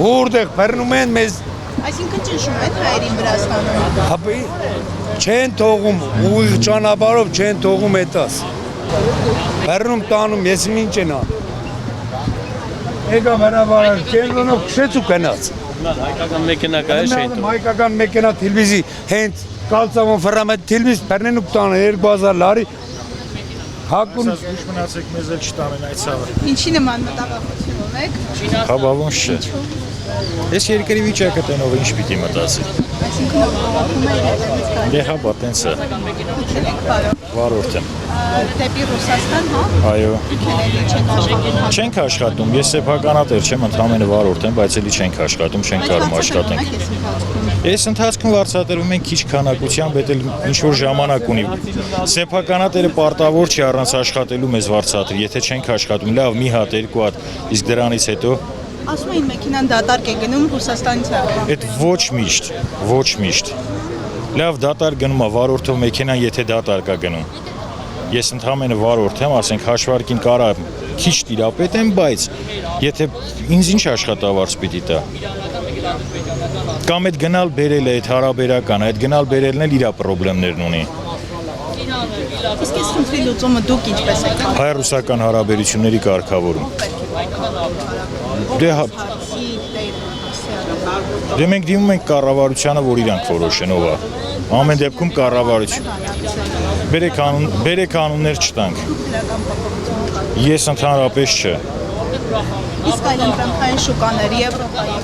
Որտեղ բռնում են մեզ։ Այսինքն ճնշում եք հայերին Վրաստանում։ Հապի չեն թողում, ուղիղ ճանապարհով չեն թողում այդտես։ Բռնում տանում, ես ինչ են անում։ Եկա բնաբար կենտրոնով քշեց ու գնաց։ Հայկական մեքենա կա է շեյթ։ Հայկական մեքենա թիլվիզի հենց կալցավոն ֆրամետ թիլվիզ բռնեն ու տանը 2000 լարի։ Հակուն Ուշ մնացեք մեզ էլ չտանեն այդ ցավը։ Ինչի նման մտավախություն ունեք։ Հա ոնց չէ։ Ես երկրի վիճակը տենով ինչ պիտի մտածի։ Այսինքն ողողում է իրենց կան։ Դե հա բա տենց է։ Վարորդ եմ։ Դեպի Ռուսաստան, հա։ Այո։ Չեք աշխատում։ Չենք աշխատում, ես սեփականատեր չեմ, ընդհանրապես վարորդ եմ, բայց էլի չենք աշխատում, չենք կարող աշխատենք։ Ես ընթացքում վարձատրվում ենք քիչ քանակությամբ, դա էլ ինչ որ ժամանակ ունի։ Սեփականատերը պարտավոր չի առանց աշխատելու մեզ վարձատրի, եթե չենք աշխատում, լավ, մի հատ, երկու հատ, իսկ դրանից հետո Ասում էին մեքենան դատարկ է գնում Ռուսաստանից է։ այդ ոչ միշտ։ Լավ դատար գնում է վարորդով մեքենան, եթե դատարկ է գնում։ Ես ընդհանրապես վարորդ եմ, ասենք հաշվարկին կարա քիչ տիրապետ եմ, բայց եթե ինձ ինչ աշխատավարձ պիտի տա։ Կամ այդ գնալ բերել է, այդ հարաբերական, այդ գնալ բերելն էլ իր խնդիրներն ունի։ Իսկ այս խնդրի լուծումը դուք ինչպես եք։ Հայ-ռուսական հարաբերությունների կարգավորում։ Դե մենք դիմում ենք կառավարությանը, որ իրանք որոշեն ով է։ Ամեն դեպքում կառավարություն։ Բերեք անուններ չտանք։ Ես ընդհանրապես չէ։ Իսկ այլ ընտրանքային շուկաներ Եվրոպայի։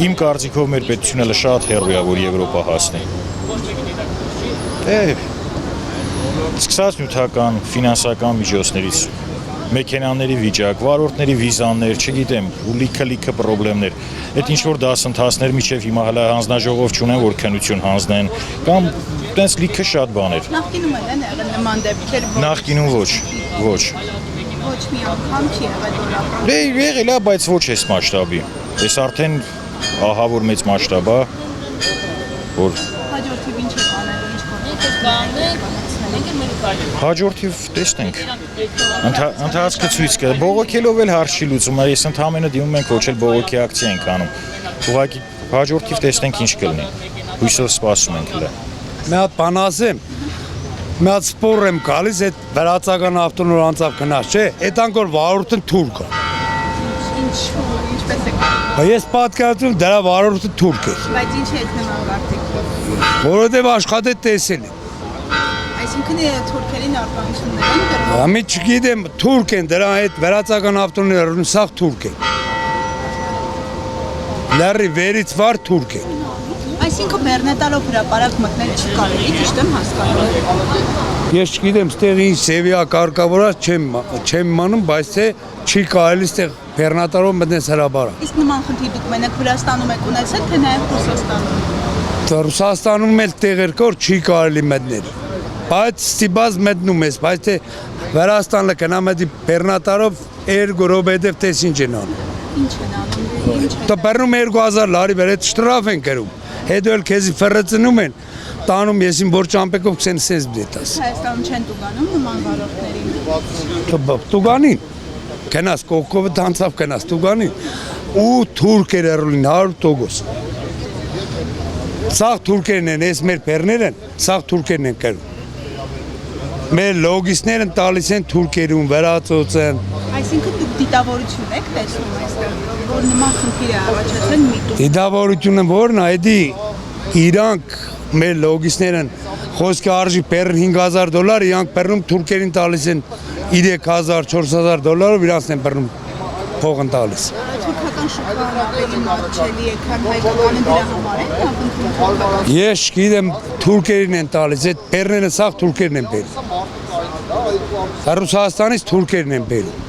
Իմ կարծիքով մեր պետությունը շատ հեռու է, որ Եվրոպա հասնի։ Սկսած նյութական, ֆինանսական միջոցներից, մեքենաների վիճակ, վարորդների վիզաներ, չգիտեմ, ու լիքը խնդիրներ։ Այդ ինչ որ դասընթացներ միջև հիմա հələ հանձնաժողով չունեն, որ քննություն հանձնեն, կամ տենց լիքը շատ բաներ։ Նախկինում են եղել նման դեպքեր։ Նախկինում ոչ։ Ոչ մի անգամ չի եղել։ Դե եղել է, բայց ոչ այս մասշտաբի։ Այս արդեն ահա որ մեծ մասշտաբ է, որ Հաջորդիվ ինչ եք անելու, հաջորդիվ տեսնենք։ Ընթացքը ցույց կտա։ Բողոքելով էլ հարց չի լուծում, ես ընդհանրապես դիմում ենք ոչ էլ բողոքի ակցիա ենք անում։ Ուղղակի հաջորդիվ տեսնենք ինչ կլինի։ Հույսով սպասում ենք հələ։ Մի հատ բան ասեմ։ Մի հատ սպոր եմ գալիս, այդ վրացական ավտոնոր անցավ գնաց, չէ՞։ Այդ անկոր վարորդը թուրք է։ ինչպես եք։ Ես պատկերացնում դրա վարորդը թուրք է։ Բայց ինչ եք նման կարծիքով։ Որովհետև աշխատե տեսել եմ։ Այսինքն թուրքերին արտոնություններ են դրվում։ Ամի չգիտեմ, թուրք են, դրա այդ վրացական ավտոներն սաղ թուրք են։ Լարի վերից վար թուրք են։ Այսինքն բեռնետալով հրապարակ մտնել չի կարելի, ճիշտ եմ հասկանում։ Ես չգիտեմ, ստեղ ինչ սևիա կարգավորած չեմ իմանում, բայց թե չի կարելի ստեղ բեռնետալով մտնես հրապարակ։ Իսկ նման խնդիր դուք մենակ Վրաստանում եք ունեցել, թե նաև Ռուսաստանում։ Ռուսաստանում էլ տեղեր կոր չի կարելի մտնել։ Բայց ստիպած մտնում ես, բայց թե Վրաստանը կնամետի բեռնետալով երկու րոպեդև տես ինչ են անում։ Ինչ են անում։ Դա բեռնում 2000 լարի վեր այդ շտրաֆ են կրում։ Հետո էլ քեզի ֆրծնում են, տանում եսին որ ճամպեկով քսեն սես դետաս։ Հայաստանում չեն տուգանում նման վարորդներին։ Տուգանին։ Կնաս կողքով դանցավ կնաս տուգանին։ Ու թուրքեր երոլին 100%։ Սաղ թուրքերն են, ես մեր բեռներ են, սաղ թուրքերն են կրում։ Մեր լոգիստներն տալիս են թուրքերուն, վերածոց են։ Այսինքն դուք դիտավորություն եք տեսնում այստեղ, որ նման խնդիր է առաջացել միտում։ Դիտավորությունը որն է, էդի իրանք մեր լոգիստներն խոսքը արժի բեռն $5000, իրանք բեռնում թուրքերին տալիս են 3000, $4000, իրանքն են բեռնում փողն տալիս։ Թուրքական շուկան ավելի մատչելի է, քան հայկականը դրա համար է նախընտրում։ Ես գիտեմ թուրքերին են տալիս, այդ բեռները սաղ թուրքերն են բերում։ Ռուսաստանից թուրքերն են բերում։